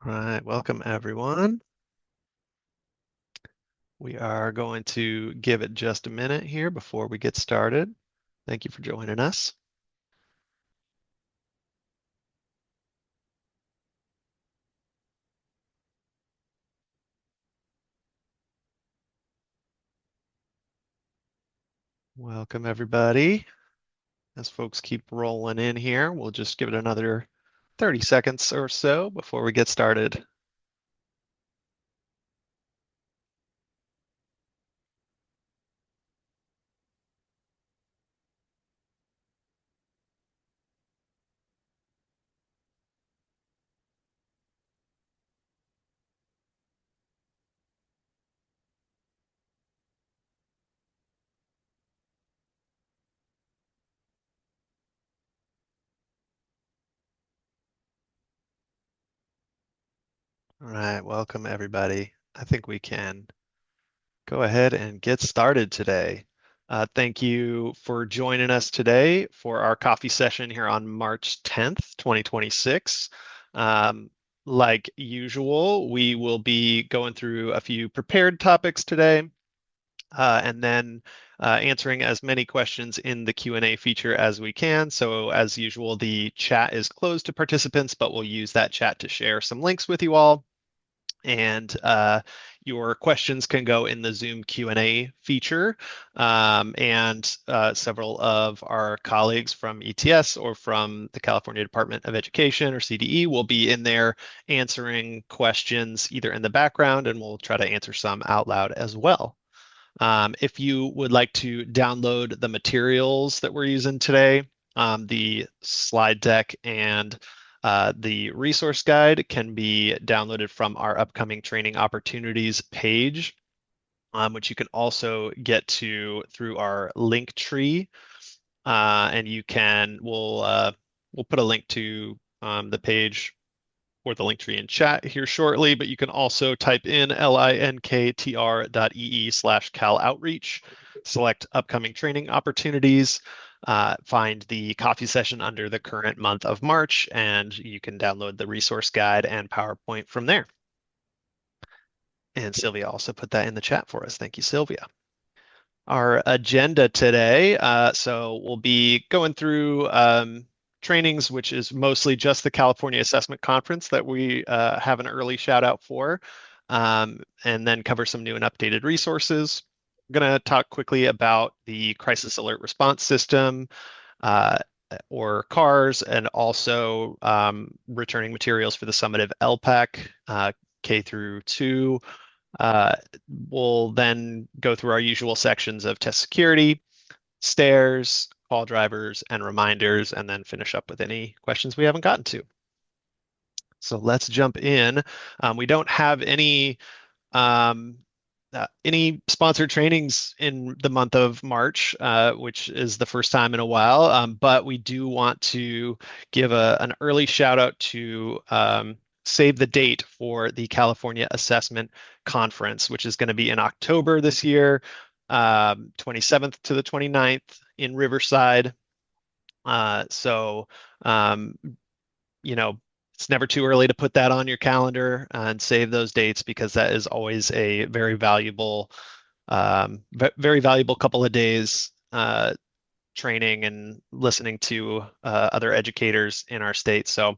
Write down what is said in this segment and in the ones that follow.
All right, welcome everyone. We are going to give it just a minute here before we get started. Thank you for joining us. Welcome everybody. As folks keep rolling in here, we'll just give it another 30 seconds or so before we get started. All right, welcome everybody. I think we can go ahead and get started today. Thank you for joining us today for our coffee session here on March 10th, 2026. Like usual, we will be going through a few prepared topics today, and then answering as many questions in the Q&A feature as we can. So as usual, the chat is closed to participants, but we'll use that chat to share some links with you all. And your questions can go in the Zoom Q&A feature. And several of our colleagues from ETS or from the California Department of Education or CDE will be in there answering questions either in the background, and we'll try to answer some out loud as well. If you would like to download the materials that we're using today, the slide deck and the resource guide can be downloaded from our upcoming training opportunities page, which you can also get to through our link tree. And we'll put a link to the page or the link tree in chat here shortly, but you can also type in linktr.ee/Cal Outreach, select upcoming training opportunities, find the coffee session under the current month of March, and you can download the resource guide and PowerPoint from there. And Sylvia also put that in the chat for us. Thank you, Sylvia. Our agenda today, so we'll be going through trainings, which is mostly just the California Assessment Conference that we have an early shout out for, and then cover some new and updated resources. I'm going to talk quickly about the Crisis Alert Response System, or CARS, and also returning materials for the summative ELPAC, K through 2. We'll then go through our usual sections of test security, stairs, call drivers, and reminders, and then finish up with any questions we haven't gotten to. So let's jump in. We don't have any sponsored trainings in the month of March, which is the first time in a while, but we do want to give an early shout out to save the date for the California Assessment Conference, which is going to be in October this year, 27th to the 29th in Riverside. So, you know, it's never too early to put that on your calendar and save those dates, because that is always a very valuable couple of days training and listening to other educators in our state. So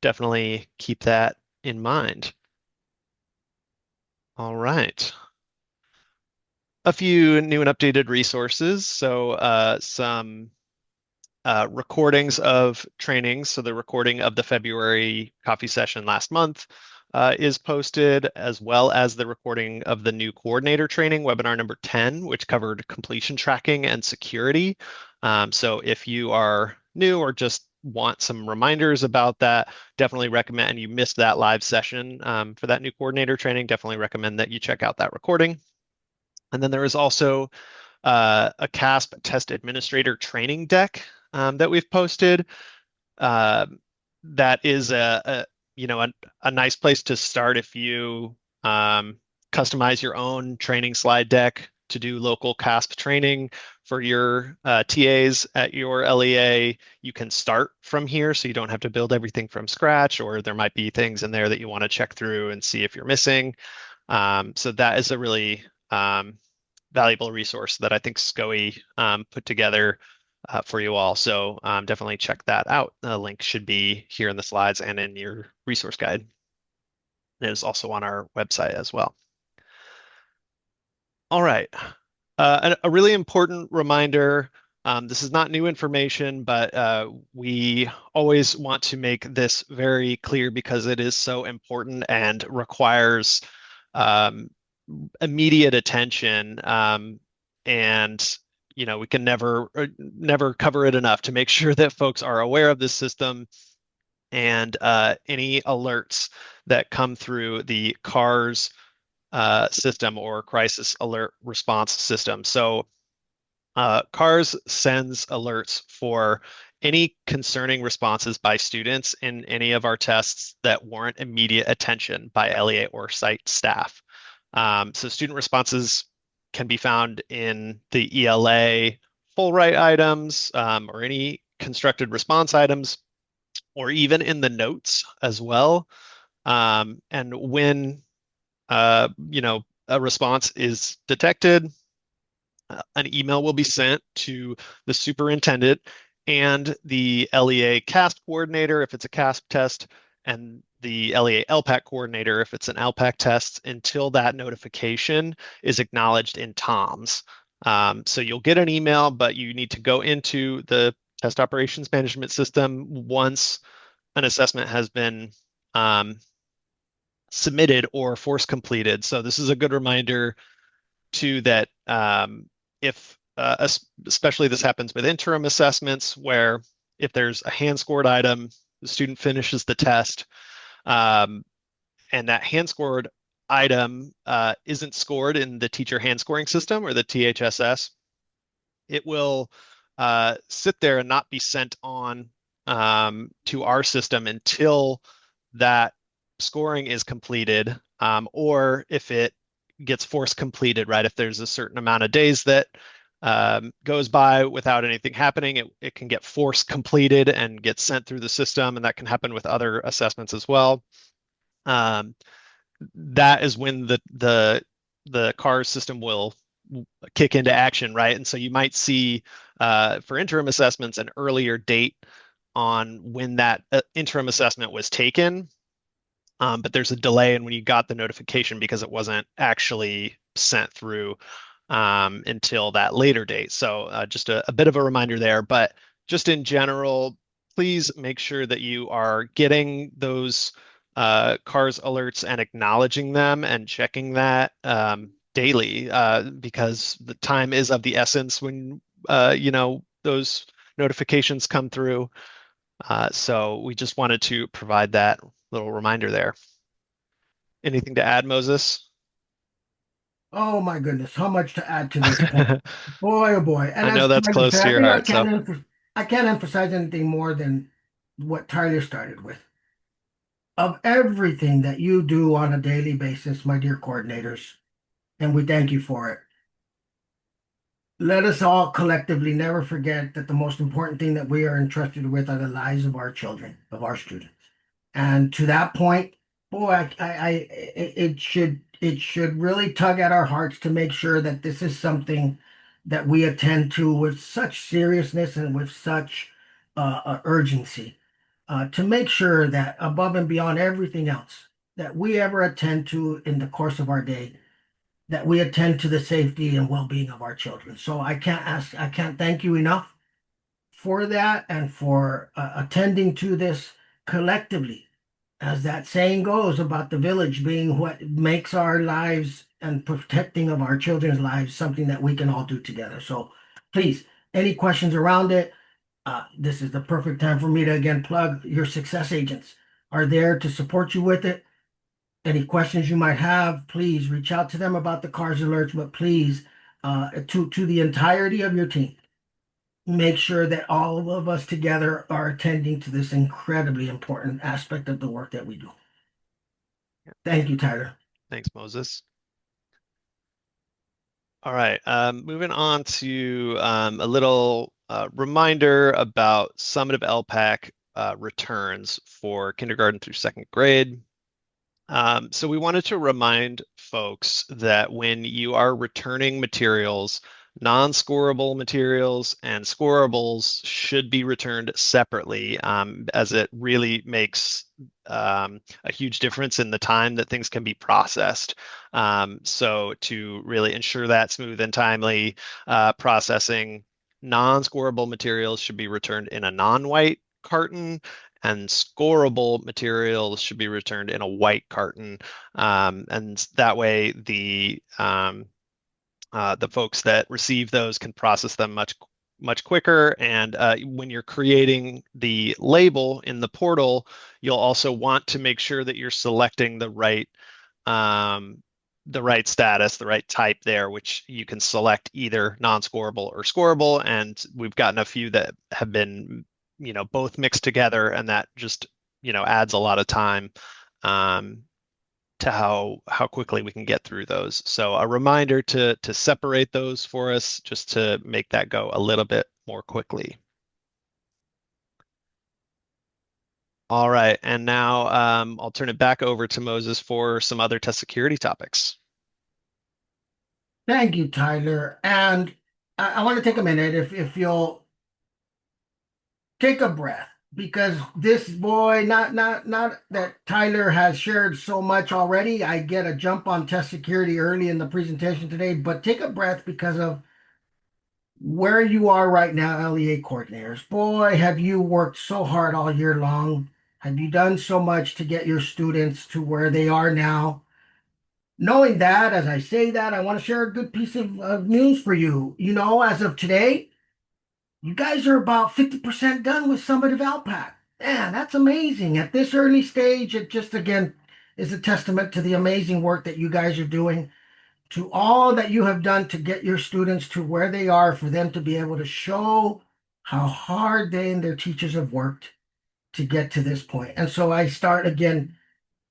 definitely keep that in mind. All right. A few new and updated resources. So some recordings of trainings. So the recording of the February coffee session last month is posted, as well as the recording of the new coordinator training, webinar number 10, which covered completion tracking and security. So if you are new or just want some reminders about that, definitely recommend, and you missed that live session for that new coordinator training, definitely recommend that you check out that recording. And then there is also a CAASPP test administrator training deck that we've posted. That is a nice place to start if you customize your own training slide deck to do local CAASPP training. for your TAs at your LEA, you can start from here so you don't have to build everything from scratch, or there might be things in there that you want to check through and see if you're missing. So that is a really valuable resource that I think SCOE put together for you all. So definitely check that out. The link should be here in the slides and in your resource guide. It is also on our website as well. All right. A really important reminder. This is not new information, but we always want to make this very clear because it is so important and requires um, immediate attention. And we can never cover it enough to make sure that folks are aware of this system and any alerts that come through the CARS system or crisis alert response system. So CARS sends alerts for any concerning responses by students in any of our tests that warrant immediate attention by LEA or site staff. So student responses can be found in the ELA full write items or any constructed response items, or even in the notes as well. And when a response is detected, an email will be sent to the superintendent and the LEA CAASPP coordinator if it's a CAASPP test, and the LEA ELPAC coordinator if it's an ELPAC test, until that notification is acknowledged in TOMS. So you'll get an email, but you need to go into the test operations management system once an assessment has been submitted or force completed. So this is a good reminder too that if especially this happens with interim assessments, where if there's a hand scored item, the student finishes the test, and that hand scored item isn't scored in the teacher hand scoring system or the THSS, it will sit there and not be sent on to our system until that scoring is completed, or if it gets force completed, right? If there's a certain amount of days that goes by without anything happening, it can get force completed and get sent through the system, and that can happen with other assessments as well. That is when the CARS system will kick into action, right? And so you might see for interim assessments an earlier date on when that interim assessment was taken, but there's a delay in when you got the notification because it wasn't actually sent through until that later date. So just a bit of a reminder there, but just in general, please make sure that you are getting those CARS alerts and acknowledging them and checking that daily because the time is of the essence when those notifications come through. So we just wanted to provide that little reminder there. Anything to add, Moses? Oh my goodness, how much to add to this point. Boy, oh boy. And I know as that's Tyler close said, to your heart, so I can't emphasize anything more than what Tyler started with. Of everything that you do on a daily basis, my dear coordinators, and we thank you for it. Let us all collectively never forget that the most important thing that we are entrusted with are the lives of our children, of our students. And to that point, boy, it should really tug at our hearts to make sure that this is something that we attend to with such seriousness and with such urgency, to make sure that above and beyond everything else that we ever attend to in the course of our day, that we attend to the safety and well-being of our children. So I can't thank you enough for that and for attending to this collectively, as that saying goes about the village being what makes our lives and protecting of our children's lives something that we can all do together. So please, any questions around it, this is the perfect time for me to again plug your success agents are there to support you with it. Any questions you might have, please reach out to them about the CARS alerts, but please, to the entirety of your team, make sure that all of us together are attending to this incredibly important aspect of the work that we do. Thank you, Tyler. thanks, Moses. All right. Moving on to a little reminder about summative LPAC returns for kindergarten through second grade. So we wanted to remind folks that when you are returning materials, non-scorable materials and scorables should be returned separately, as it really makes a huge difference in the time that things can be processed. So to really ensure that smooth and timely processing, non-scorable materials should be returned in a non-white carton and scorable materials should be returned in a white carton. And that way the folks that receive those can process them much quicker. And when you're creating the label in the portal, you'll also want to make sure that you're selecting um, the right status, the right type there, which you can select either non-scorable or scorable. And we've gotten a few that have been, both mixed together, and that just, adds a lot of time um, to how quickly we can get through those. So a reminder to separate those for us, just to make that go a little bit more quickly. All right, and now I'll turn it back over to Moses for some other test security topics. Thank you, Tyler. And I want to take a minute, if you'll take a breath, because this boy, not that Tyler has shared so much already. I get a jump on test security early in the presentation today, but take a breath because of where you are right now, LEA coordinators. Boy, have you worked so hard all year long. Have you done so much to get your students to where they are now? Knowing that, as I say that, I want to share a good piece of news for you. As of today, you guys are about 50% done with summative LPAC. Man, that's amazing. At this early stage, it just again is a testament to the amazing work that you guys are doing, to all that you have done to get your students to where they are, for them to be able to show how hard they and their teachers have worked to get to this point. And so I start again,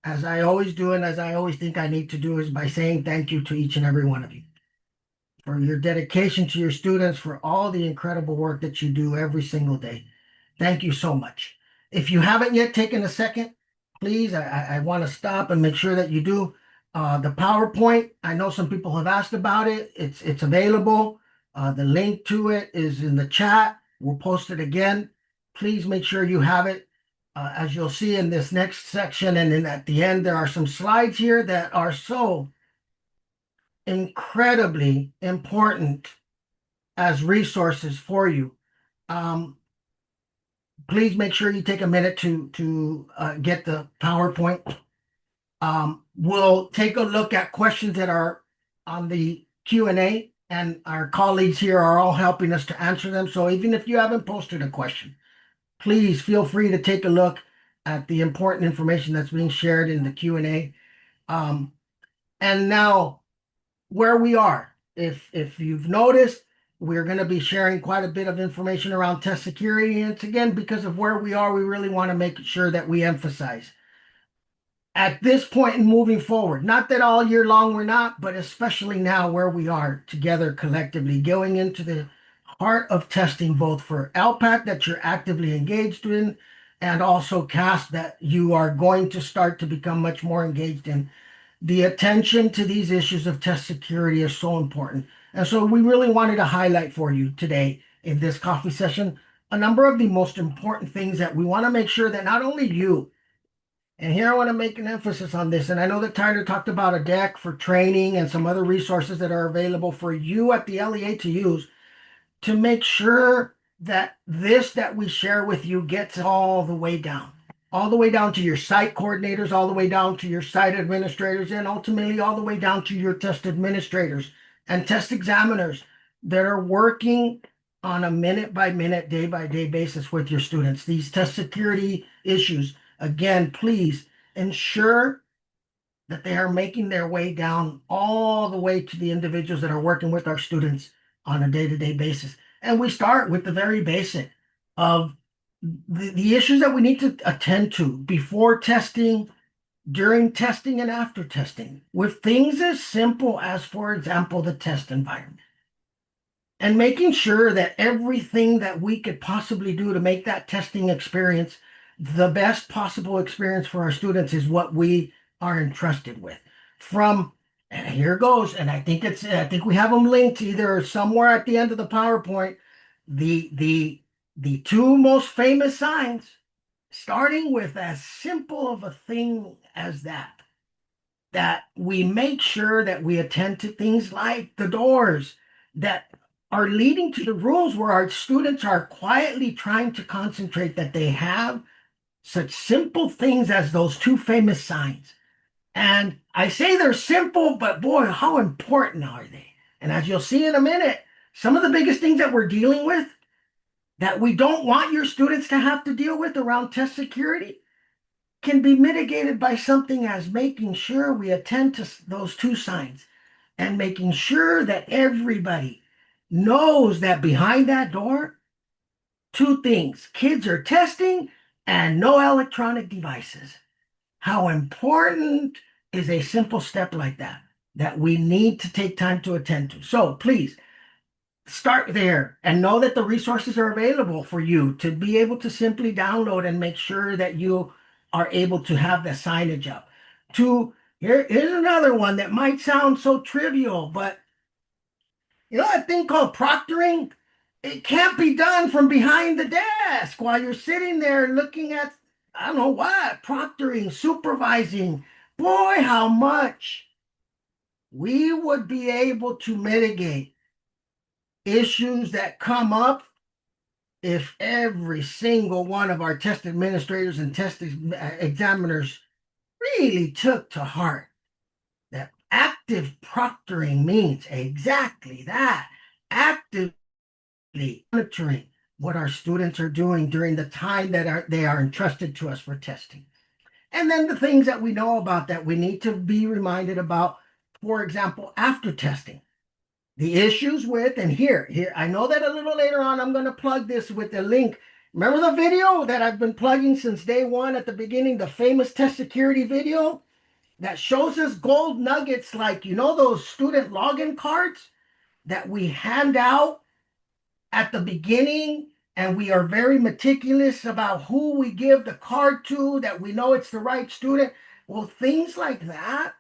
as I always do, and as I always think I need to do, is by saying thank you to each and every one of you for your dedication to your students, for all the incredible work that you do every single day. Thank you so much. If you haven't yet taken a second, please, I want to stop and make sure that you do. The PowerPoint, I know some people have asked about it. It's available. The link to it is in the chat. We'll post it again. Please make sure you have it. As you'll see in this next section, and then at the end, there are some slides here that are so incredibly important as resources for you. Um, please make sure you take a minute to get the PowerPoint. We'll take a look at questions that are on the Q&A, and our colleagues here are all helping us to answer them. So even if you haven't posted a question, please feel free to take a look at the important information that's being shared in the Q&A. And now, where we are. If you've noticed, we're going to be sharing quite a bit of information around test security. And it's again because of where we are, we really want to make sure that we emphasize at this point and moving forward. Not that all year long we're not, but especially now where we are together collectively, going into the heart of testing, both for LPAC that you're actively engaged in, and also CAASPP that you are going to start to become much more engaged in. The attention to these issues of test security is so important. And so we really wanted to highlight for you today in this coffee session a number of the most important things that we want to make sure that not only you, and here I want to make an emphasis on this, and I know that Tyler talked about a deck for training and some other resources that are available for you at the LEA to use, to make sure that this that we share with you gets all the way down to your site coordinators, all the way down to your site administrators, and ultimately all the way down to your test administrators and test examiners that are working on a minute by minute, day by day basis with your students. These test security issues, again, please ensure that they are making their way down all the way to the individuals that are working with our students on a day-to-day basis. And we start with the very basic of the issues that we need to attend to before testing, during testing and after testing with things as simple as, for example, the test environment and making sure that everything that we could possibly do to make that testing experience the best possible experience for our students is what we are entrusted with. From and here goes, and I think we have them linked either somewhere at the end of the PowerPoint. The two most famous signs, starting with as simple of a thing as that we make sure that we attend to things like the doors that are leading to the rooms where our students are quietly trying to concentrate, that they have such simple things as those two famous signs. And I say they're simple, but boy, how important are they? And as you'll see in a minute, some of the biggest things that we're dealing with that we don't want your students to have to deal with around test security can be mitigated by something as making sure we attend to those two signs and making sure that everybody knows that behind that door, two things: kids are testing and no electronic devices. How important is a simple step like that that we need to take time to attend to? So please start there and know that the resources are available for you to be able to simply download and make sure that you are able to have the signage up. Here's another one that might sound so trivial, but a thing called proctoring, it can't be done from behind the desk while you're sitting there looking at, I don't know what, proctoring, supervising. Boy, how much we would be able to mitigate issues that come up if every single one of our test administrators and test examiners really took to heart that active proctoring means exactly that: actively monitoring what our students are doing during the time that they are entrusted to us for testing. And then the things that we know about that we need to be reminded about, for example, after testing. The issues with, and here, I know that a little later on I'm going to plug this with the link. Remember the video that I've been plugging since day one at the beginning, the famous test security video that shows us gold nuggets like, those student login cards that we hand out at the beginning, and we are very meticulous about who we give the card to, that we know it's the right student. Well, things like that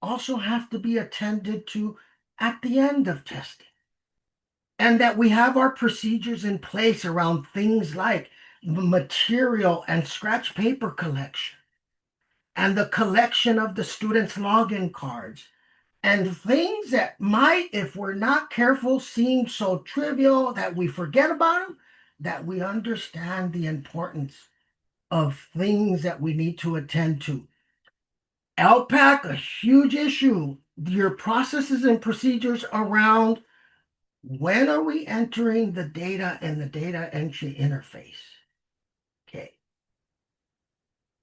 also have to be attended to at the end of testing. And that we have our procedures in place around things like material and scratch paper collection and the collection of the students' login cards and things that might, if we're not careful, seem so trivial that we forget about them, that we understand the importance of things that we need to attend to. ELPAC, a huge issue. Your processes and procedures around when are we entering the data in the data entry interface? Okay.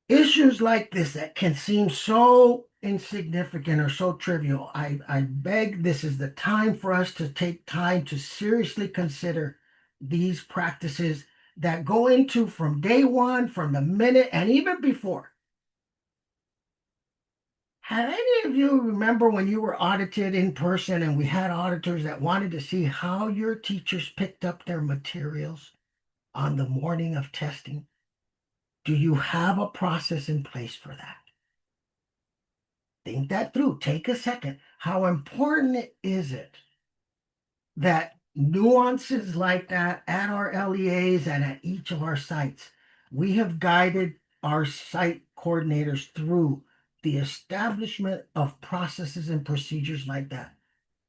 Issues like this that can seem so insignificant or so trivial, I beg this is the time for us to take time to seriously consider these practices that go into from day one, from the minute, and even before. Have any of you remember when you were audited in person and we had auditors that wanted to see how your teachers picked up their materials on the morning of testing? Do you have a process in place for that? Think that through. Take a second. How important is it that nuances like that at our LEAs and at each of our sites, we have guided our site coordinators through the establishment of processes and procedures like that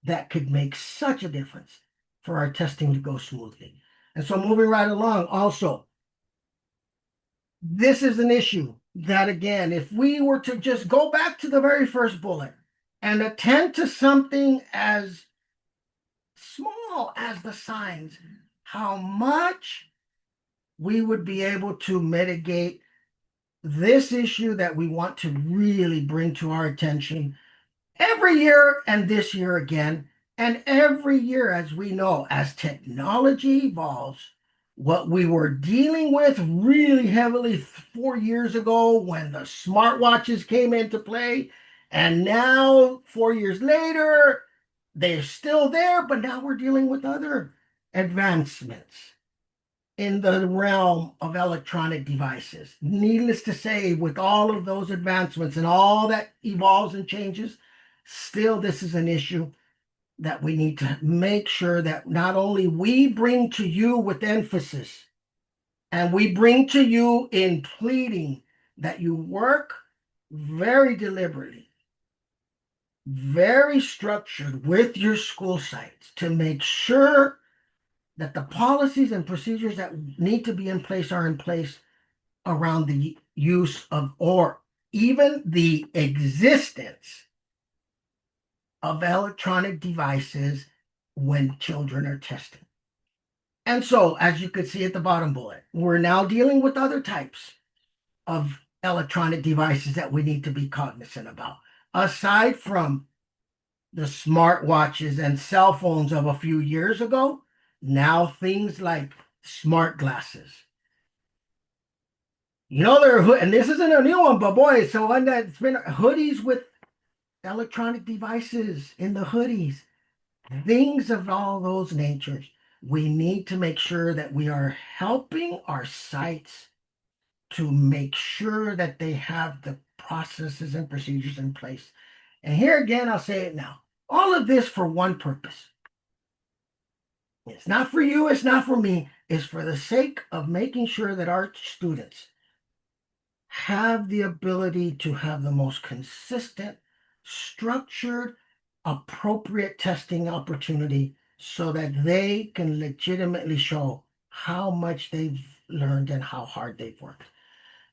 that could make such a difference for our testing to go smoothly. And so moving right along, also, this is an issue that, again, if we were to just go back to the very first bullet and attend to something as small as the signs, how much we would be able to mitigate this issue that we want to really bring to our attention every year and this year again. And every year, as we know, as technology evolves, what we were dealing with really heavily 4 years ago when the smartwatches came into play. And now, 4 years later, they're still there, but now we're dealing with other advancements in the realm of electronic devices. Needless to say, with all of those advancements and all that evolves and changes, still, this is an issue that we need to make sure that not only we bring to you with emphasis, and we bring to you in pleading that you work very deliberately, very structured with your school sites to make sure that the policies and procedures that need to be in place are in place around the use of or even the existence of electronic devices when children are testing. And so, as you could see at the bottom bullet, we're now dealing with other types of electronic devices that we need to be cognizant about. Aside from the smartwatches and cell phones of a few years ago, now things like smart glasses. And this isn't a new one, but boy, it's the one that's been hoodies with electronic devices in the hoodies, things of all those natures. We need to make sure that we are helping our sites to make sure that they have the processes and procedures in place. And here again, I'll say it now. All of this for one purpose. It's not for you, it's not for me. It's for the sake of making sure that our students have the ability to have the most consistent, structured, appropriate testing opportunity so that they can legitimately show how much they've learned and how hard they've worked.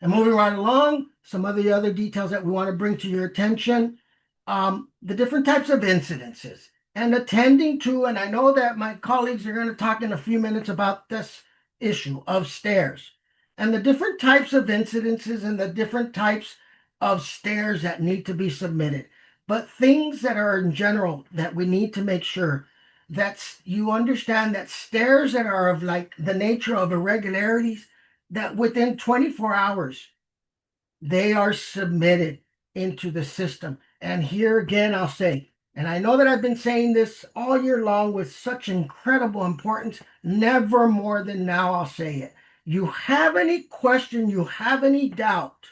And moving right along, some of the other details that we want to bring to your attention, the different types of incidences and attending to, and I know that my colleagues are going to talk in a few minutes about this issue of stairs and the different types of incidences and the different types of stairs that need to be submitted. But things that are in general that we need to make sure that you understand that stairs that are of like the nature of irregularities, that within 24 hours they are submitted into the system. And here again, I'll say, and I know that I've been saying this all year long with such incredible importance, never more than now I'll say it. You have any question, you have any doubt,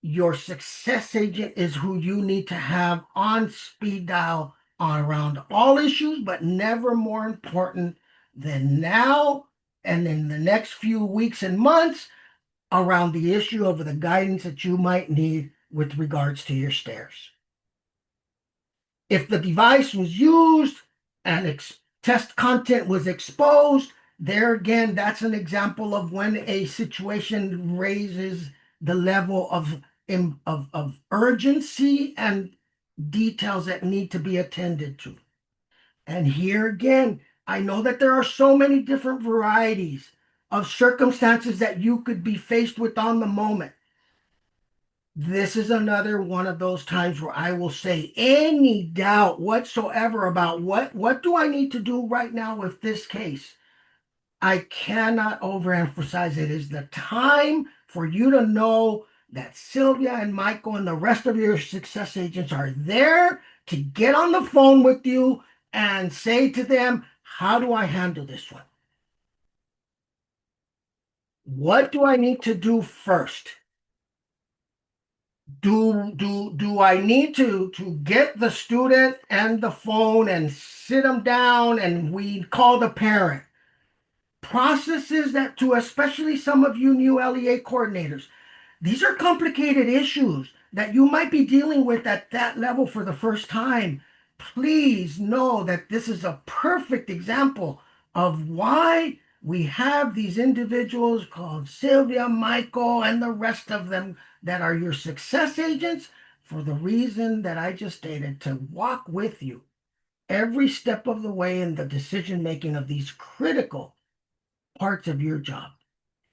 your success agent is who you need to have on speed dial on around all issues, but never more important than now and in the next few weeks and months around the issue of the guidance that you might need with regards to your stairs. If the device was used and test content was exposed, there again, that's an example of when a situation raises the level of urgency and details that need to be attended to. And here again, I know that there are so many different varieties of circumstances that you could be faced with on the moment. This is another one of those times where I will say any doubt whatsoever about what do I need to do right now with this case. I cannot overemphasize it is the time for you to know that Sylvia and Michael and the rest of your success agents are there to get on the phone with you and say to them, how do I handle this one? What do I need to do first? Do I need to get the student and the phone and sit them down and we call the parent? Processes that to especially some of you new LEA coordinators, these are complicated issues that you might be dealing with at that level for the first time. Please know that this is a perfect example of why we have these individuals called Sylvia, Michael, and the rest of them that are your success agents for the reason that I just stated to walk with you every step of the way in the decision making of these critical parts of your job.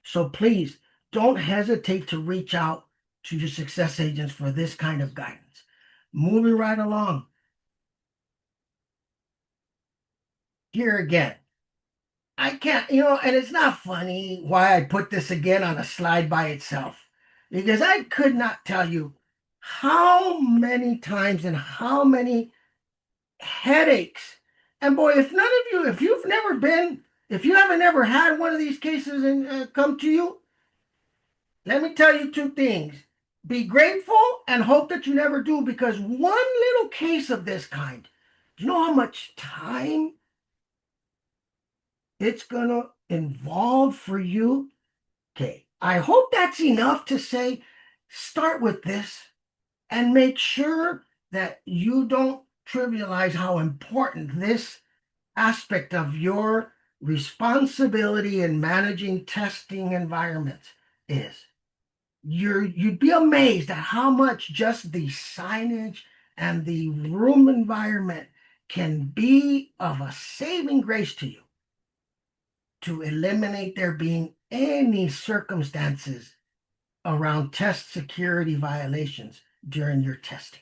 So please don't hesitate to reach out to your success agents for this kind of guidance. Moving right along. Here again, I can't, and it's not funny why I put this again on a slide by itself, because I could not tell you how many times and how many headaches. And boy, if none of you, if you haven't ever had one of these cases and come to you, let me tell you two things. Be grateful and hope that you never do, because one little case of this kind, do you know how much time it's going to involve for you? Okay, I hope that's enough to say start with this and make sure that you don't trivialize how important this aspect of your responsibility in managing testing environments is. You'd be amazed at how much just the signage and the room environment can be of a saving grace to you to eliminate there being any circumstances around test security violations during your testing.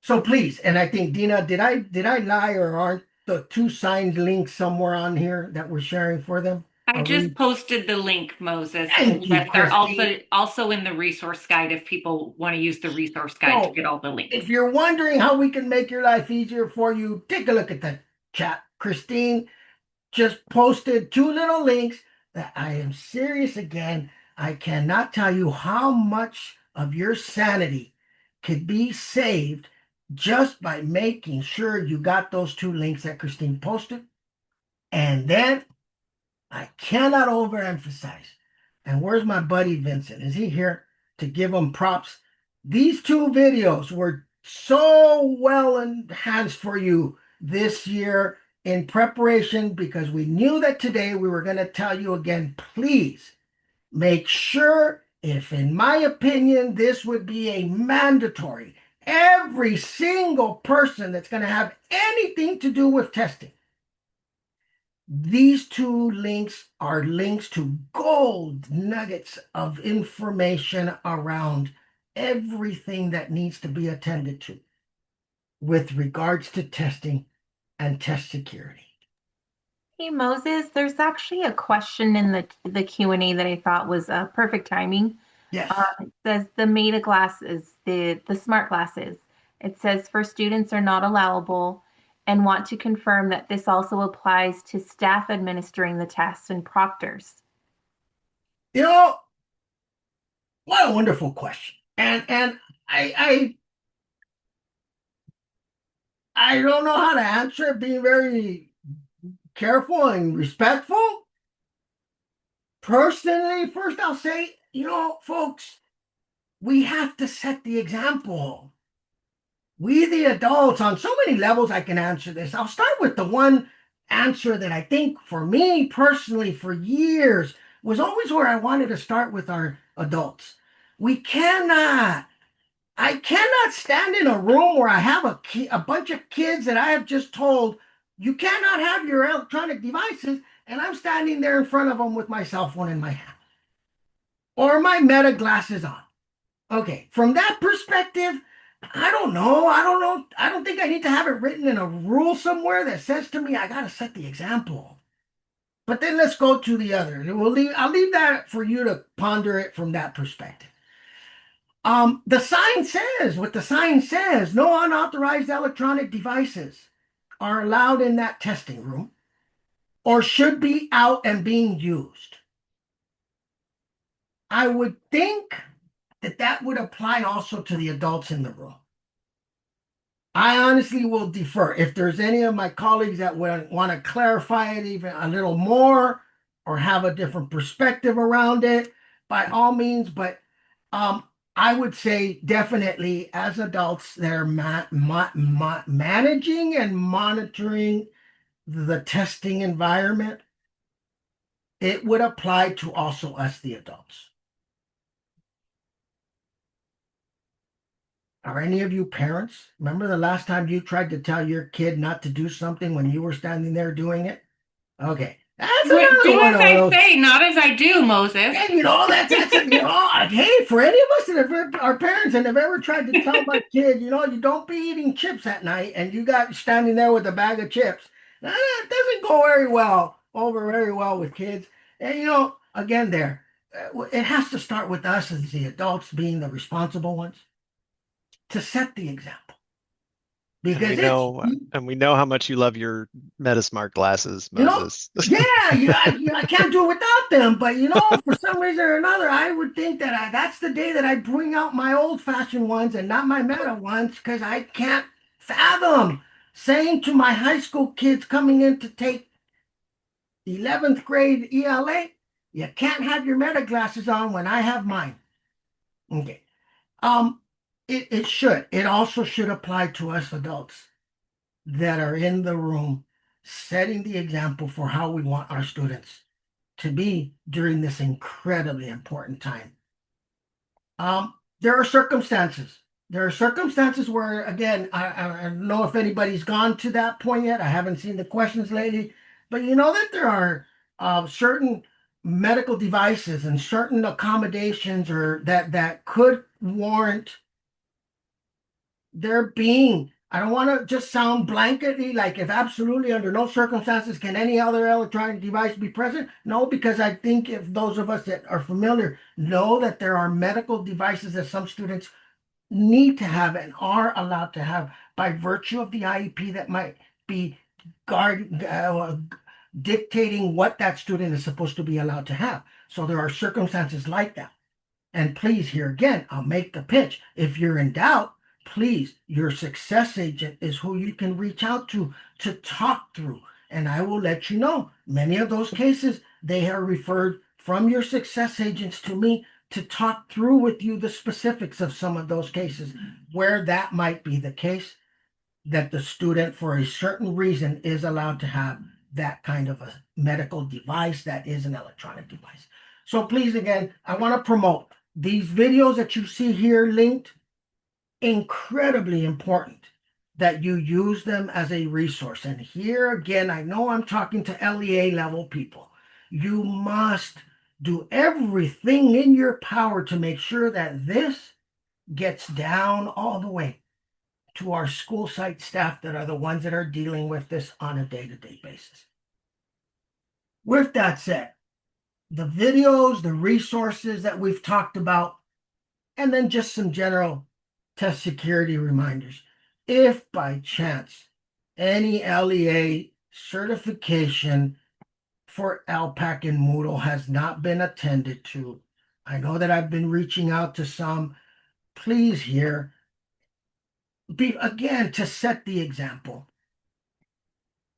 So please, and I think Dina, did I lie, or aren't the two signed links somewhere on here that we're sharing for them? I Are we? just posted the link, Moses, Thank and you, but they're Christine. also in the resource guide if people want to use the resource guide to So get all the links. if you're wondering how we can make your life easier for you, take a look at the chat. Christine just posted two little links that I am serious again. I cannot tell you how much of your sanity could be saved just by making sure you got those two links that Christine posted. And then I cannot overemphasize. And where's my buddy Vincent? Is he here to give him props? These two videos were so well enhanced for you this year in preparation, because we knew that today we were going to tell you again, please make sure, if in my opinion, this would be a mandatory, every single person that's going to have anything to do with testing, these two links are links to gold nuggets of information around everything that needs to be attended to with regards to testing and test security. Hey Moses, there's actually a question in the Q&A that I thought was perfect timing. Yes. It says the Meta glasses, the smart glasses. It says for students are not allowable, and want to confirm that this also applies to staff administering the tests and proctors. You know, what a wonderful question. And I I don't know how to answer it, being very careful and respectful. Personally, first I'll say, folks, we have to set the example. We, the adults, on so many levels, I can answer this. I'll start with the one answer that I think for me personally for years was always where I wanted to start with our adults. We cannot, I cannot stand in a room where I have a bunch of kids that I have just told, you cannot have your electronic devices, and I'm standing there in front of them with my cell phone in my hand or my Meta glasses on. Okay, from that perspective, I don't know. I don't know. I don't think I need to have it written in a rule somewhere that says to me I got to set the example. But then let's go to the other. I'll leave that for you to ponder it from that perspective. The sign says what the sign says. No unauthorized electronic devices are allowed in that testing room or should be out and being used. I would think that would apply also to the adults in the room. I honestly will defer. If there's any of my colleagues that would want to clarify it even a little more or have a different perspective around it, by all means. But I would say definitely as adults, they're managing and monitoring the testing environment. It would apply to also us, the adults. Are any of you parents? Remember the last time you tried to tell your kid not to do something when you were standing there doing it? Okay, that's another Do one as of I those. say, not as I do, Moses. And hey, for any of us that have our parents and have ever tried to tell my kid, you don't be eating chips at night, and you got standing there with a bag of chips. It doesn't go very well with kids. And again, it has to start with us as the adults being the responsible ones to set the example And we because it's know and we know how much you love your Metasmart glasses, you know Moses. I can't do it without them. But for some reason or another, I would think that that's the day that I bring out my old-fashioned ones and not my Meta ones because I can't fathom saying to my high school kids coming in to take 11th grade ELA, you can't have your Meta glasses on when I have mine. Okay. Um, it should. It also should apply to us adults that are in the room setting the example for how we want our students to be during this incredibly important time. There are circumstances. There are circumstances where, again, I don't know if anybody's gone to that point yet. I haven't seen the questions lately, but you know that there are certain medical devices and certain accommodations or that could warrant there being. I don't want to just sound blanketly like if absolutely under no circumstances can any other electronic device be present. No, because I think if those of us that are familiar know that there are medical devices that some students need to have and are allowed to have by virtue of the IEP that might be guard dictating what that student is supposed to be allowed to have. So there are circumstances like that. And please, here again, I'll make the pitch. If you're in doubt, please, your success agent is who you can reach out to talk through. And I will let you know, many of those cases, they are referred from your success agents to me to talk through with you the specifics of some of those cases where that might be the case that the student, for a certain reason, is allowed to have that kind of a medical device that is an electronic device. So please, again, I want to promote these videos that you see here linked, incredibly important that you use them as a resource. And here again, I know I'm talking to LEA level people. You must do everything in your power to make sure that this gets down all the way to our school site staff that are the ones that are dealing with this on a day-to-day basis. With that said, the videos, the resources that we've talked about, and then just some general test security reminders. If by chance any LEA certification for ELPAC and Moodle has not been attended to, I know that I've been reaching out to some. Please here, again, to set the example.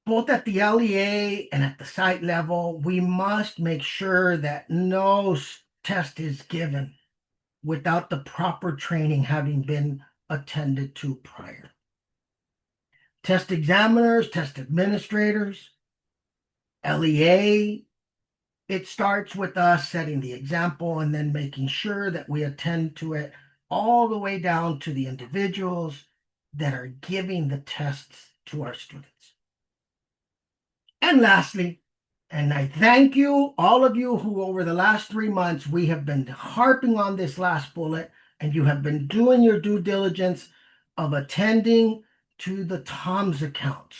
Both at the LEA and at the site level, we must make sure that no test is given without the proper training having been attended to prior. Test examiners, test administrators, LEA, it starts with us setting the example and then making sure that we attend to it all the way down to the individuals that are giving the tests to our students. And lastly, and I thank you, all of you who over the last 3 months, we have been harping on this last bullet, and you have been doing your due diligence of attending to the TOMS accounts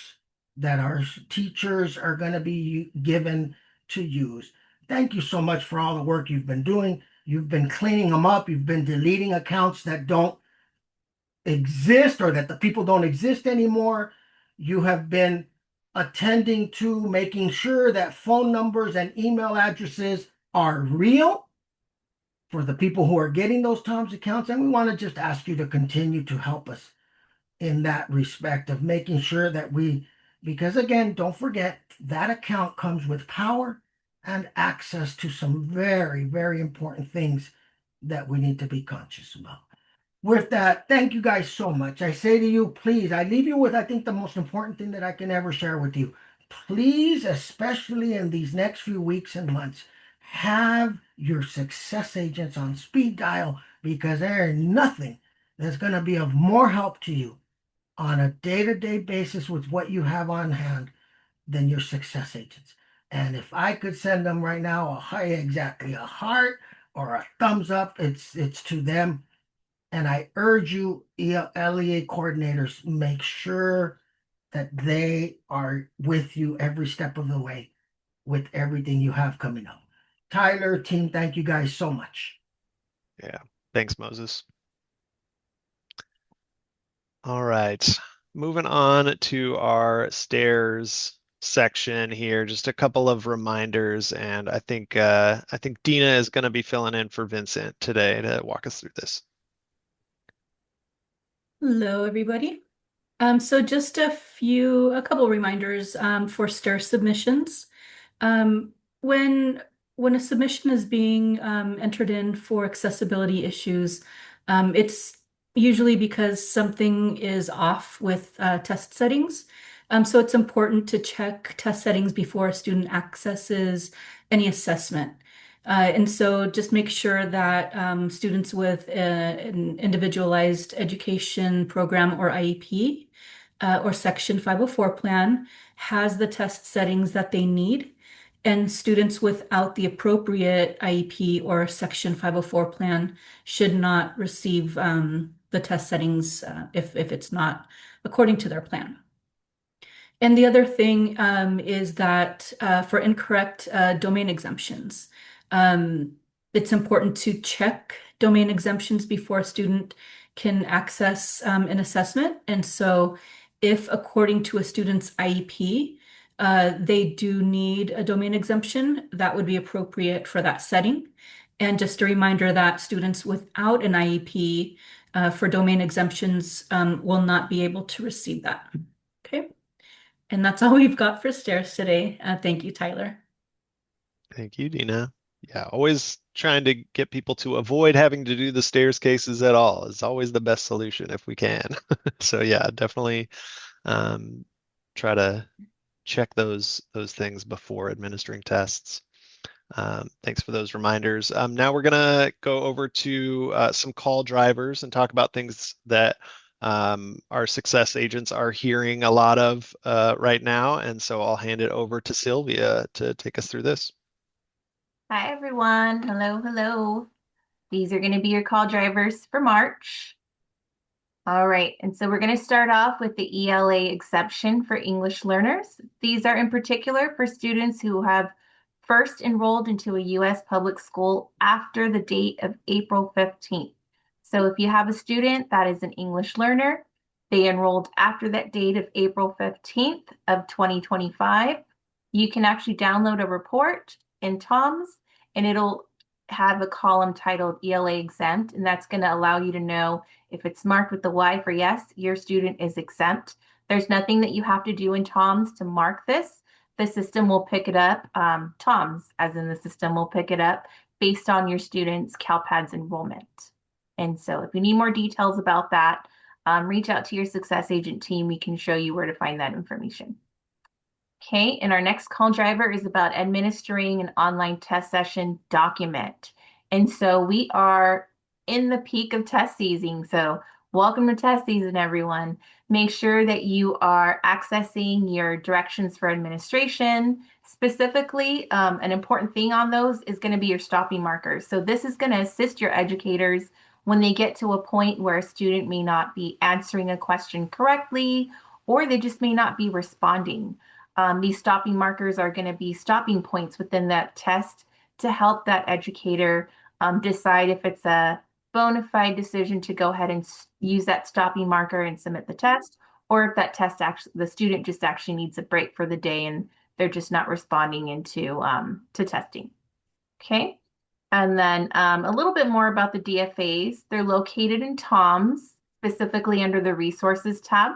that our teachers are going to be given to use. Thank you so much for all the work you've been doing. You've been cleaning them up. You've been deleting accounts that don't exist or that the people don't exist anymore. You have been attending to making sure that phone numbers and email addresses are real for the people who are getting those TOMS accounts. And we want to just ask you to continue to help us in that respect of making sure that because again, don't forget that account comes with power and access to some very, very important things that we need to be conscious about. With that, thank you guys so much. I say to you, please, I leave you with, I think, the most important thing that I can ever share with you. Please, especially in these next few weeks and months, have your success agents on speed dial because there is nothing that's going to be of more help to you on a day-to-day basis with what you have on hand than your success agents. And if I could send them right now exactly a heart or a thumbs up, it's to them. And I urge you, LEA coordinators, make sure that they are with you every step of the way with everything you have coming up. Tyler, team, thank you guys so much. Yeah. Thanks, Moses. All right. Moving on to our stairs section here, just a couple of reminders, and I think Dina is going to be filling in for Vincent today to walk us through this. Hello, everybody. So just a couple reminders for STIR submissions. Um, when when a submission is being entered in for accessibility issues, it's usually because something is off with test settings. So it's important to check test settings before a student accesses any assessment. And so just make sure that students with an individualized education program or IEP or Section 504 plan has the test settings that they need. And students without the appropriate IEP or Section 504 plan should not receive the test settings if it's not according to their plan. And the other thing is that for incorrect domain exemptions, it's important to check domain exemptions before a student can access an assessment. And so if according to a student's IEP, they do need a domain exemption, that would be appropriate for that setting. And just a reminder that students without an IEP for domain exemptions will not be able to receive that. Okay. And that's all we've got for stairs today. Thank you, Tyler. Thank you, Dina. Yeah, always trying to get people to avoid having to do the stairs cases at all is always the best solution if we can. So yeah, definitely try to check those things before administering tests. Thanks for those reminders. Now we're gonna go over to some call drivers and talk about things that our success agents are hearing a lot of right now. And so I'll hand it over to Sylvia to take us through this. Hi, everyone. Hello, hello. These are going to be your call drivers for March. All right, and so we're going to start off with the ELA exception for English learners. These are in particular for students who have first enrolled into a U.S. public school after the date of April 15th. So if you have a student that is an English learner, they enrolled after that date of April 15th of 2025, you can actually download a report in TOMS, and it'll have a column titled ELA exempt, and that's going to allow you to know if it's marked with the Y for yes, your student is exempt. There's nothing that you have to do in TOMS to mark this. The system will pick it up, TOMS, as in the system will pick it up based on your student's CalPADS enrollment. And so if you need more details about that, reach out to your success agent team. We can show you where to find that information. Okay, and our next call driver is about administering an online test session document. And so we are in the peak of test season. So welcome to test season, everyone. Make sure that you are accessing your directions for administration. Specifically, an important thing on those is going to be your stopping markers. So this is going to assist your educators when they get to a point where a student may not be answering a question correctly, or they just may not be responding. These stopping markers are going to be stopping points within that test to help that educator decide if it's a bona fide decision to go ahead and use that stopping marker and submit the test, or if that test actually, the student just actually needs a break for the day and they're just not responding into to testing. Okay. And then a little bit more about the DFAs. They're located in TOMS, specifically under the resources tab.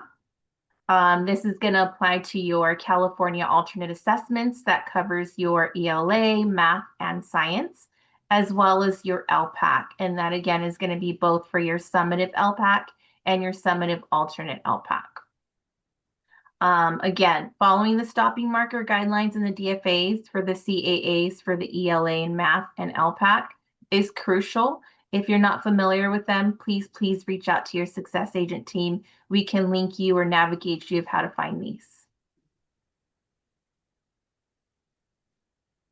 This is going to apply to your California alternate assessments that covers your ELA, math, and science, as well as your ELPAC. And that again is going to be both for your summative ELPAC and your summative alternate ELPAC. Again, following the stopping marker guidelines in the DFAs for the CAAs for the ELA and math and ELPAC is crucial. If you're not familiar with them, please reach out to your success agent team. We can link you or navigate you of how to find these.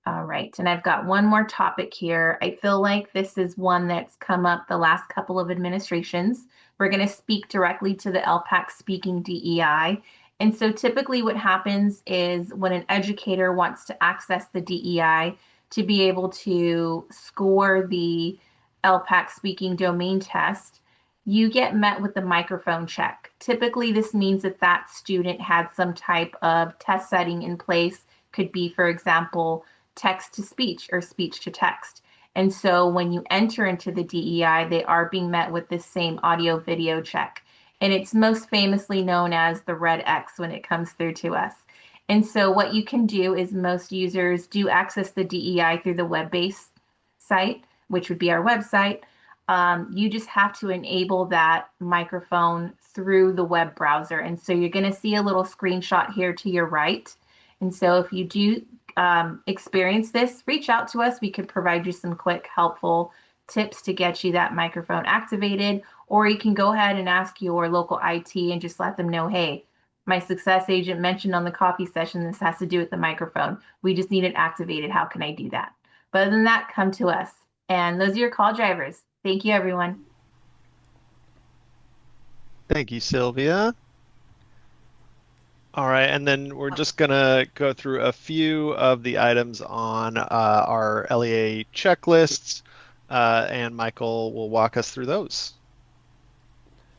All right, and I've got one more topic here. I feel like this is one that's come up the last couple of administrations. We're going to speak directly to the ELPAC speaking DEI, And so typically what happens is when an educator wants to access the DEI to be able to score the LPAC speaking domain test, you get met with the microphone check. Typically, this means that that student had some type of test setting in place, could be, for example, text to speech or speech to text. And so when you enter into the DEI, they are being met with this same audio video check. And it's most famously known as the red X when it comes through to us. And so what you can do is most users do access the DEI through the web-based site, which would be our website. You just have to enable that microphone through the web browser. And so you're going to see a little screenshot here to your right. And so if you do experience this, reach out to us. We could provide you some quick, helpful tips to get you that microphone activated, or you can go ahead and ask your local IT and just let them know, hey, my success agent mentioned on the coffee session, this has to do with the microphone. We just need it activated. How can I do that? But other than that, come to us. And those are your call drivers. Thank you, everyone. Thank you, Sylvia. All right, and then we're just gonna go through a few of the items on our LEA checklists, and Michael will walk us through those.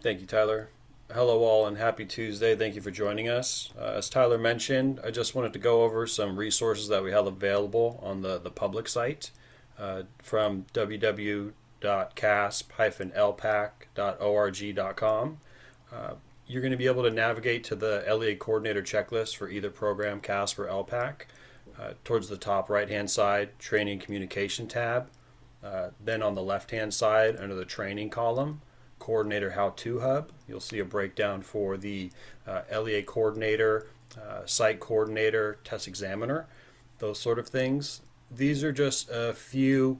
Thank you, Tyler. Hello, all, and happy Tuesday. Thank you for joining us. As Tyler mentioned, I just wanted to go over some resources that we have available on the public site from www.caasp-lpac.org.com. You're going to be able to navigate to the LEA coordinator checklist for either program, CAASPP or LPAC. Towards the top right-hand side, Training Communication tab. Then on the left-hand side, under the Training column, Coordinator How-To Hub. You'll see a breakdown for the LEA coordinator, site coordinator, test examiner, those sort of things. These are just a few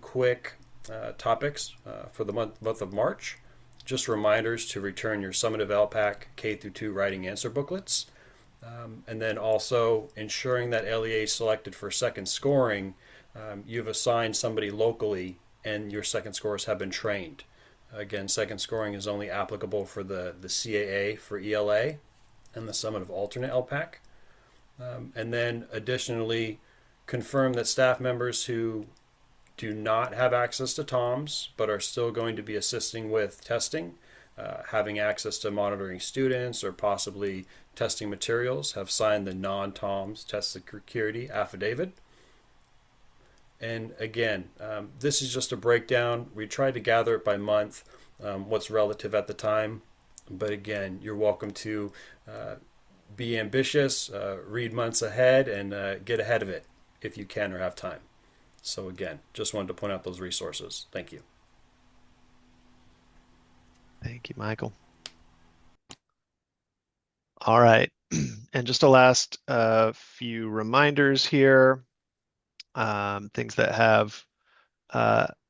quick topics for the month of March. Just reminders to return your summative LPAC K through 2 writing answer booklets. And then also ensuring that LEA is selected for second scoring. You've assigned somebody locally and your second scores have been trained. Again, second scoring is only applicable for the CAA for ELA and the summative alternate LPAC. And then additionally, confirm that staff members who do not have access to TOMS but are still going to be assisting with testing, having access to monitoring students or possibly testing materials, have signed the non-TOMS test security affidavit. And again, this is just a breakdown. We tried to gather it by month, what's relative at the time. But again, you're welcome to be ambitious, read months ahead, and get ahead of it if you can or have time. So again, just wanted to point out those resources. Thank you. Thank you, Michael. All right, and just a last few reminders here, things that have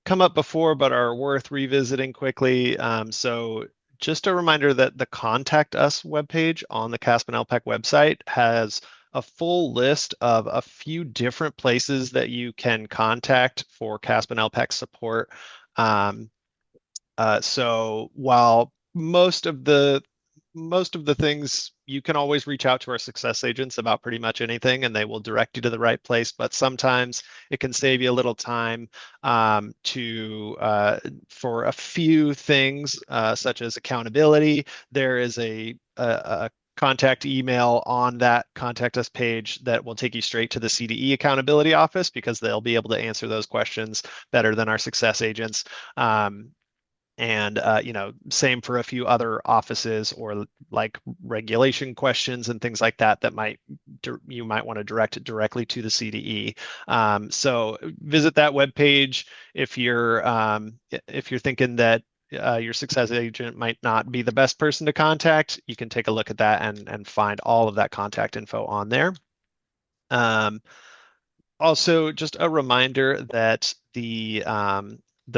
come up before but are worth revisiting quickly. So just a reminder that the Contact Us webpage on the CAASPP and LPAC website has a full list of a few different places that you can contact for CAASPP and LPAC support. So while most of the things you can always reach out to our success agents about pretty much anything and they will direct you to the right place, but sometimes it can save you a little time for a few things such as accountability. There is a contact email on that contact us page that will take you straight to the CDE accountability office because they'll be able to answer those questions better than our success agents. And same for a few other offices or like regulation questions and things like that you might want to direct it directly to the CDE. So visit that webpage if you're thinking that your success agent might not be the best person to contact. You can take a look at that and find all of that contact info on there. Also, just a reminder that the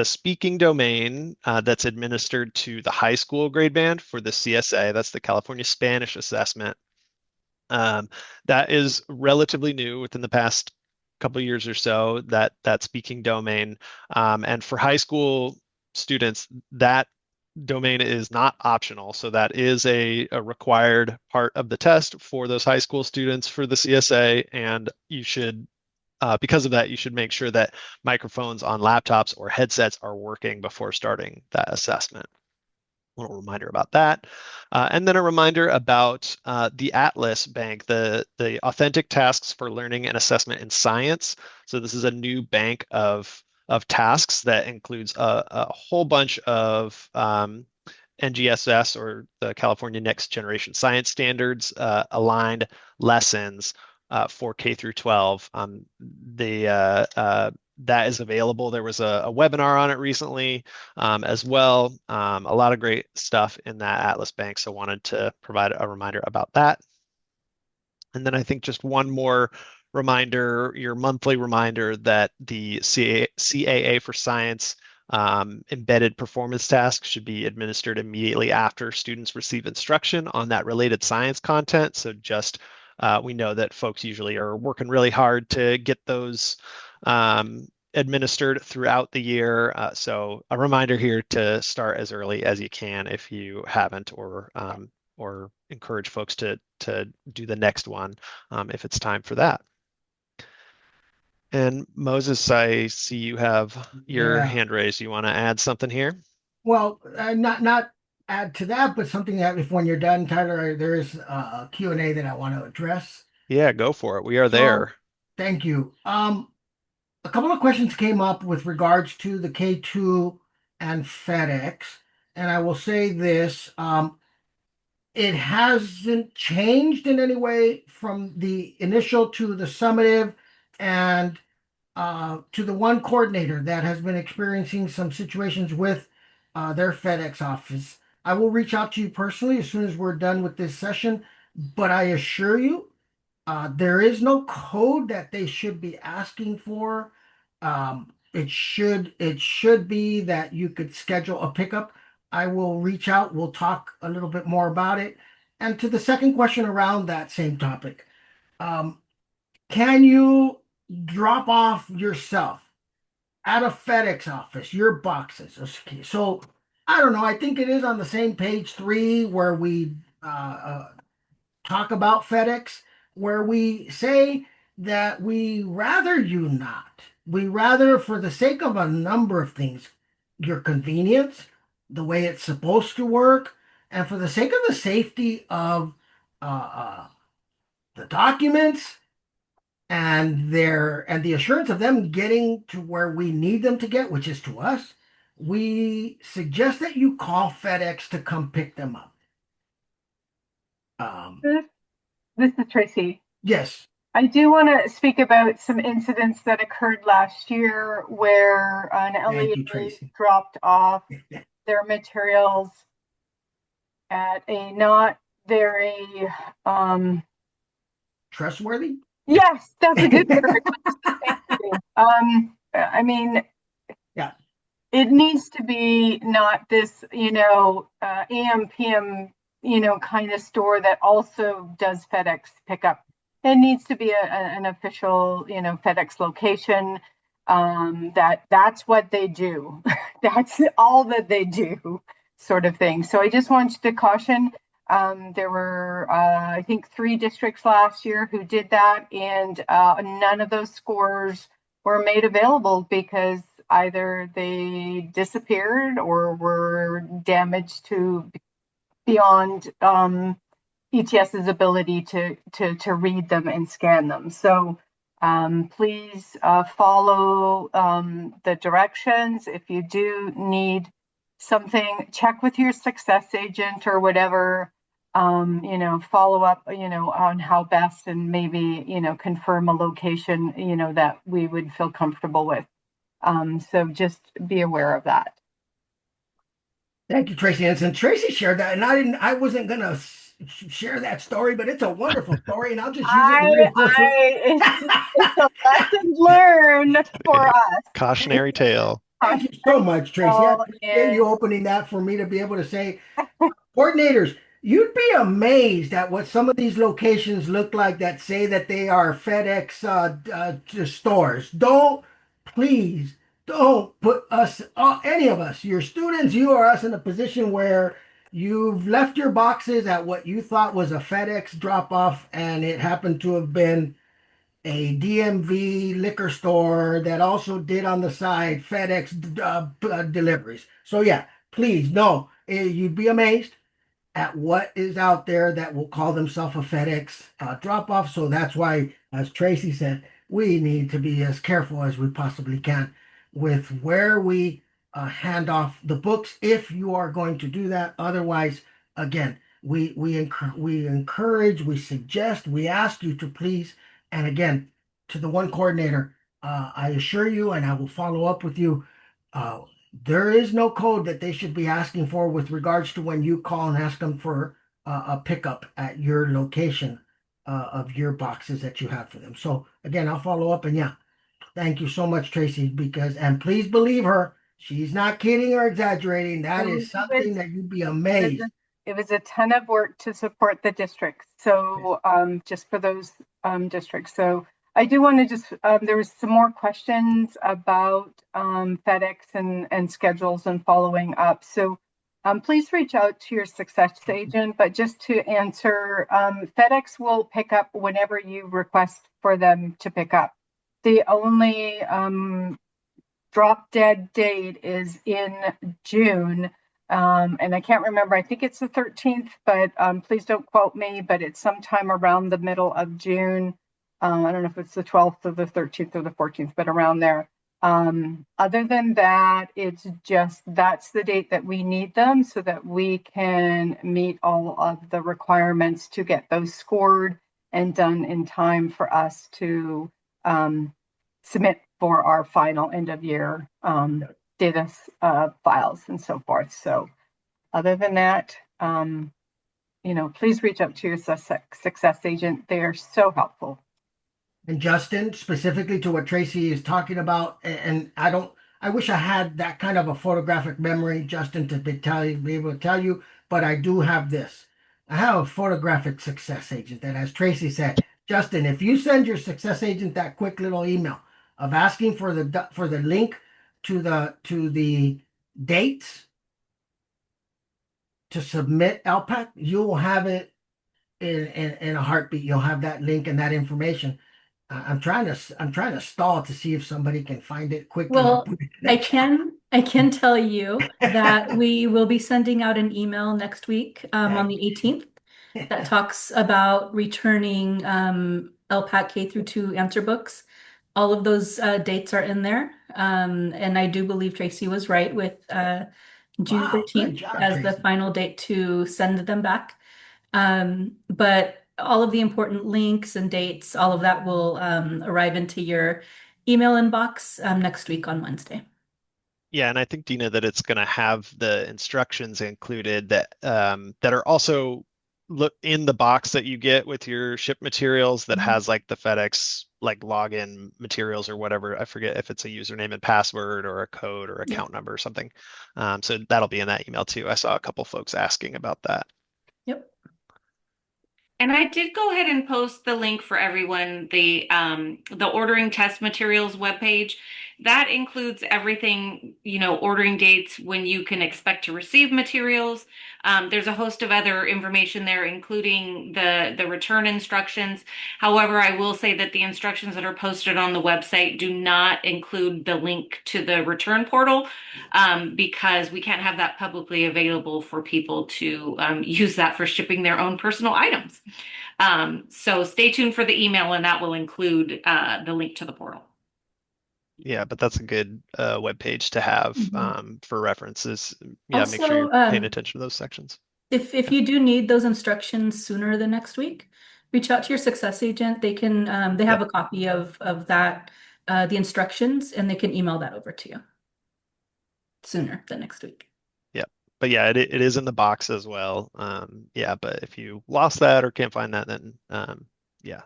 speaking domain that's administered to the high school grade band for the CSA, that's the California Spanish Assessment, that is relatively new within the past couple of years or so, that speaking domain. And for high school students, that domain is not optional. So that is a required part of the test for those high school students for the CSA. And you should, because of that, you should make sure that microphones on laptops or headsets are working before starting that assessment. A little reminder about that. And then a reminder about the Atlas Bank, the Authentic Tasks for Learning and Assessment in Science. So this is a new bank of tasks that includes a whole bunch of NGSS, or the California Next Generation Science Standards, aligned lessons for K through 12. That is available. There was a webinar on it recently as well. A lot of great stuff in that Atlas Bank, so wanted to provide a reminder about that. And then I think just one more reminder, your monthly reminder that the CAA for Science embedded performance task should be administered immediately after students receive instruction on that related science content. So just we know that folks usually are working really hard to get those administered throughout the year. So a reminder here to start as early as you can if you haven't, or encourage folks to do the next one if it's time for that. And Moses, I see you have your Yeah. hand raised. You want to add something here? Well, not add to that, but something that if when you're done, Tyler, there is a Q&A that I want to address. Yeah, go for it. We are So there. thank you. A couple of questions came up with regards to the K2 and FedEx, and I will say this. It hasn't changed in any way from the initial to the summative and to the one coordinator that has been experiencing some situations with their FedEx office. I will reach out to you personally as soon as we're done with this session, but I assure you, there is no code that they should be asking for. It should be that you could schedule a pickup. I will reach out. We'll talk a little bit more about it. And to the second question around that same topic, um, can you drop off yourself at a FedEx office your boxes? Okay, so I don't know. I think it is on the same page 3 where we talk about FedEx, where we say that we rather you not. We rather, for the sake of a number of things, your convenience, the way it's supposed to work, and for the sake of the safety of the documents and the assurance of them getting to where we need them to get, which is to us, we suggest that you call FedEx to come pick them up. Um, This is Tracy. yes. I do want to speak about some incidents that occurred last year where an Thank you, LEA Tracy. dropped off their materials at a not very Trustworthy? yes, that's a good word. Thank you. I mean, Yeah. it needs to be not this, AM, PM, kind of store that also does FedEx pickup. It needs to be an official, FedEx location. That's what they do. That's all that they do, sort of thing. So I just wanted to caution. There were, I think, 3 districts last year who did that, and none of those scores were made available because either they disappeared or were damaged to beyond ETS's ability to read them and scan them. So please follow the directions. If you do need something, check with your success agent or whatever, follow up, on how best, and maybe, confirm a location, that we would feel comfortable with. So just be aware of that. Thank you, Tracy. And Tracy shared that, and I wasn't gonna share that story, but it's a wonderful story, and I'll just use it to reinforce it. It's a lesson learned for us. Cautionary tale. Thank you so much, Tracy. I appreciate you And opening that for me to be able to say, coordinators, you'd be amazed at what some of these locations look like that say that they are FedEx stores. Don't, please don't put us, any of us, your students, you or us, in a position where you've left your boxes at what you thought was a FedEx drop off, and it happened to have been a DMV liquor store that also did on the side FedEx deliveries. So yeah, please, no, you'd be amazed at what is out there that will call themselves a FedEx drop off. So that's why, as Tracy said, we need to be as careful as we possibly can with where we hand off the books if you are going to do that. Otherwise, again, we encourage, we suggest, we ask you to please, and again, to the one coordinator, I assure you, and I will follow up with you. Uh, there is no code that they should be asking for with regards to when you call and ask them for a pickup at your location of your boxes that you have for them. So again, I'll follow up, and yeah, thank you so much, Tracy, because, and please believe her, she's not kidding or exaggerating. That So is something that you'd be amazed. it was a ton of work to support the districts. So just for those districts. So I do want to just, there was some more questions about FedEx and schedules and following up. So please reach out to your success agent, but just to answer, FedEx will pick up whenever you request for them to pick up. The only drop dead date is in June. And I can't remember, I think it's the 13th, but please don't quote me, but it's sometime around the middle of June. I don't know if it's the 12th or the 13th or the 14th, but around there. Other than that, it's just, that's the date that we need them so that we can meet all of the requirements to get those scored and done in time for us to submit for our final end of year data files and so forth. So other than that, please reach out to your success agent. They are so helpful. And Justin, specifically to what Tracy is talking about, and I wish I had that kind of a photographic memory, Justin, to be able to tell you, but I do have this. I have a photographic success agent that, as Tracy said, Justin, if you send your success agent that quick little email of asking for the link to the dates to submit ELPAC, you'll have it in a heartbeat. You'll have that link and that information. I'm trying to stall to see if somebody can find it quickly. Well, I can tell you that we will be sending out an email next week on the 18th that talks about returning ELPAC K through 2 answer books. All of those dates are in there. And I do believe Tracy was right with June 13th as the final date to send them back. But all of the important links and dates, all of that will arrive into your email inbox next week on Wednesday. Yeah, and I think, Dina, that it's going to have the instructions included that are also look in the box that you get with your ship materials that has like the FedEx like login materials or whatever. I forget if it's a username and password or a code or account number or something. So that'll be in that email too. I saw a couple folks asking about that. Yep. And I did go ahead and post the link for everyone, the ordering test materials webpage. That includes everything, ordering dates, when you can expect to receive materials. There's a host of other information there, including the return instructions. However, I will say that the instructions that are posted on the website do not include the link to the return portal, because we can't have that publicly available for people to use that for shipping their own personal items. So stay tuned for the email, and that will include the link to the portal. Yeah, but that's a good web page to have for references. Yeah, Also, make sure you're paying attention to those sections. If you do need those instructions sooner than next week, reach out to your success agent. They can they have a copy of that the instructions, and they can email that over to you sooner than next week. Yeah, but yeah, it is in the box as well. Yeah, but if you lost that or can't find that, then yeah.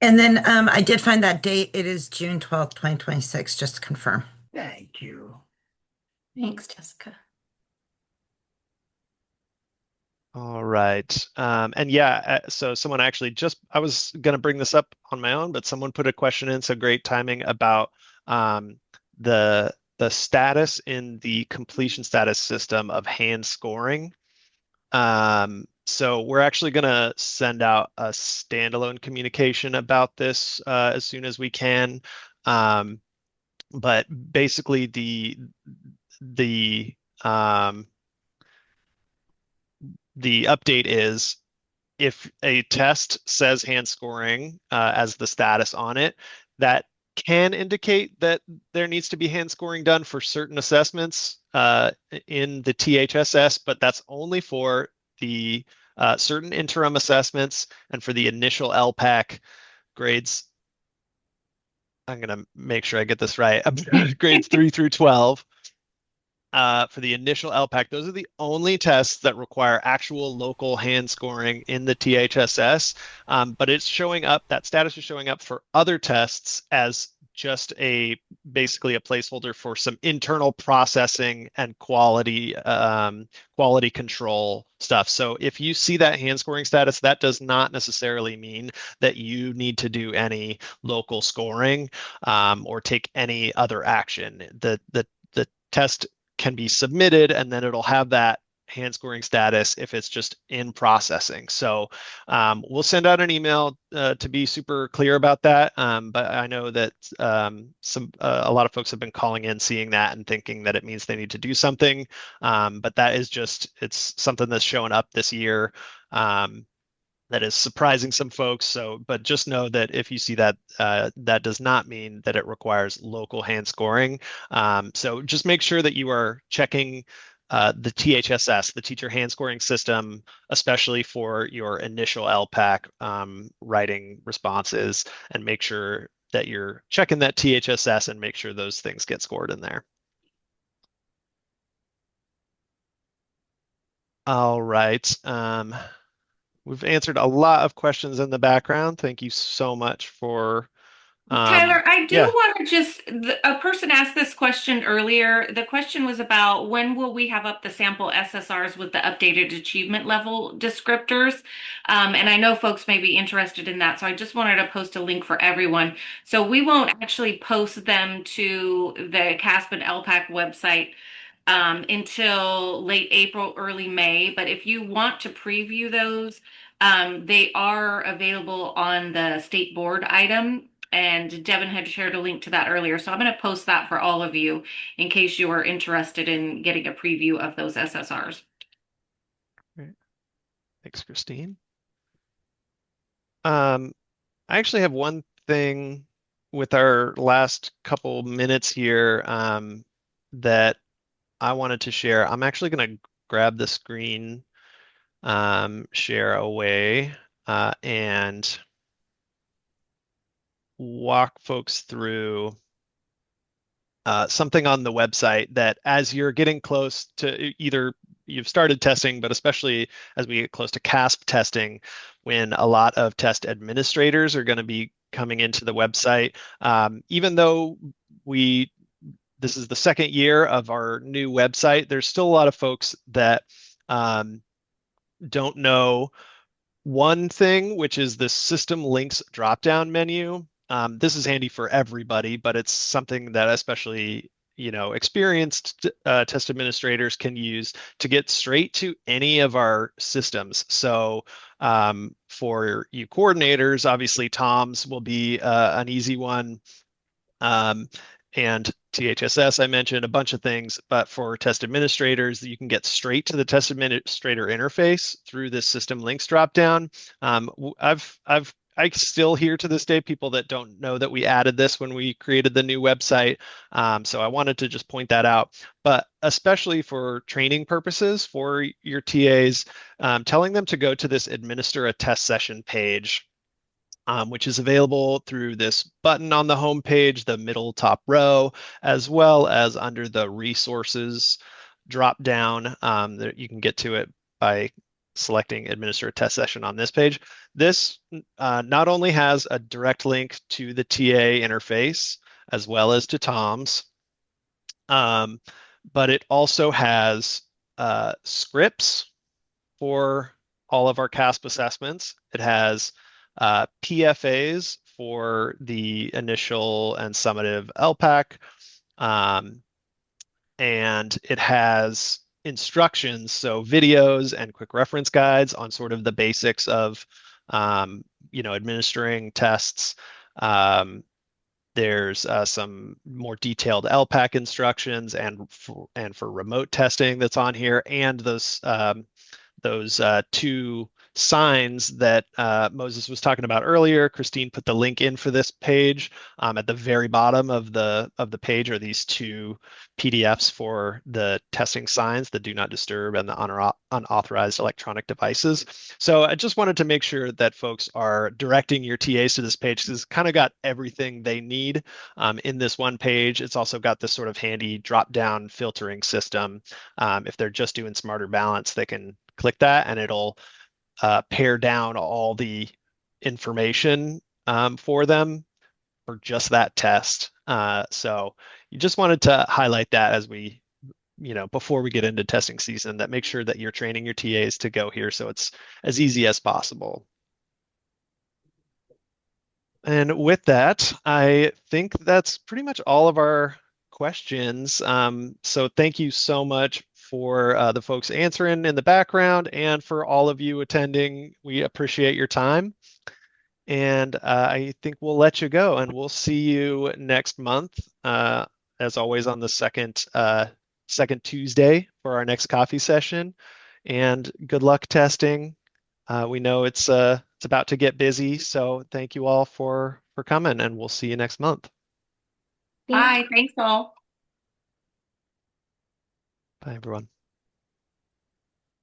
And then I did find that date. It is June 12th, 2026, just to confirm. Thank you. Thanks, Jessica. All right. And yeah, so someone actually I was going to bring this up on my own, but someone put a question in, so great timing, about the status in the completion status system of hand scoring. So we're actually going to send out a standalone communication about this as soon as we can. But basically the the update is if a test says hand scoring as the status on it, that can indicate that there needs to be hand scoring done for certain assessments in the THSS, but that's only for the certain interim assessments and for the initial LPAC grades. I'm going to make sure I get this right. Grades 3 through 12. For the initial LPAC, those are the only tests that require actual local hand scoring in the THSS. But it's showing up, that status is showing up for other tests as just basically a placeholder for some internal processing and quality control stuff. So if you see that hand scoring status, that does not necessarily mean that you need to do any local scoring or take any other action. The test can be submitted, and then it'll have that hand scoring status if it's just in processing. So we'll send out an email to be super clear about that. But I know that a lot of folks have been calling in, seeing that, and thinking that it means they need to do something. But that is it's something that's showing up this year. That is surprising some folks. So, but just know that if you see that, that does not mean that it requires local hand scoring. So just make sure that you are checking the THSS, the teacher hand scoring system, especially for your initial LPAC writing responses, and make sure that you're checking that THSS and make sure those things get scored in there. All right. We've answered a lot of questions in the background. Thank you so much for Tyler, I do yeah. want to a person asked this question earlier. The question was about when will we have up the sample SSRs with the updated achievement level descriptors? And I know folks may be interested in that, so I just wanted to post a link for everyone. So we won't actually post them to the CAASPP and ELPAC website until late April, early May. But if you want to preview those, they are available on the state board item. And Devin had shared a link to that earlier. So I'm going to post that for all of you in case you are interested in getting a preview of those SSRs. Great. Thanks, Christine. I actually have one thing with our last couple minutes here that I wanted to share. I'm actually going to grab the screen share away and walk folks through something on the website that as you're getting close to either you've started testing, but especially as we get close to CAASPP testing, when a lot of test administrators are going to be coming into the website, even though this is the second year of our new website, there's still a lot of folks that don't know one thing, which is the system links drop-down menu. This is handy for everybody, but it's something that especially experienced test administrators can use to get straight to any of our systems. So for you coordinators, obviously TOMS will be an easy one. And THSS, I mentioned a bunch of things, but for test administrators, you can get straight to the test administrator interface through this system links dropdown. I still hear to this day people that don't know that we added this when we created the new website. So I wanted to just point that out. But especially for training purposes for your TAs, telling them to go to this administer a test session page, which is available through this button on the home page, the middle top row, as well as under the resources drop down. That you can get to it by selecting administer a test session on this page. This not only has a direct link to the TA interface as well as to TOMS, but it also has scripts for all of our CAASPP assessments. It has PFAs for the initial and summative LPAC. And it has instructions, so videos and quick reference guides on sort of the basics of, administering tests. There's some more detailed LPAC instructions and for remote testing that's on here, and those two signs that Moses was talking about earlier. Christine put the link in for this page. At the very bottom of the page are these two PDFs for the testing signs, the do not disturb and the unauthorized electronic devices. So I just wanted to make sure that folks are directing your TAs to this page, because it's kind of got everything they need in this one page. It's also got this sort of handy drop-down filtering system. If they're just doing smarter balance, they can click that and it'll pare down all the information for them for just that test. So you just wanted to highlight that as we, before we get into testing season, that make sure that you're training your TAs to go here so it's as easy as possible. And with that, I think that's pretty much all of our questions. So thank you so much for the folks answering in the background and for all of you attending. We appreciate your time. And I think we'll let you go, and we'll see you next month, as always, on the second Tuesday for our next coffee session. And good luck testing. We know it's about to get busy, so thank you all for coming, and we'll see you next month. Bye. Thanks all. Bye, everyone.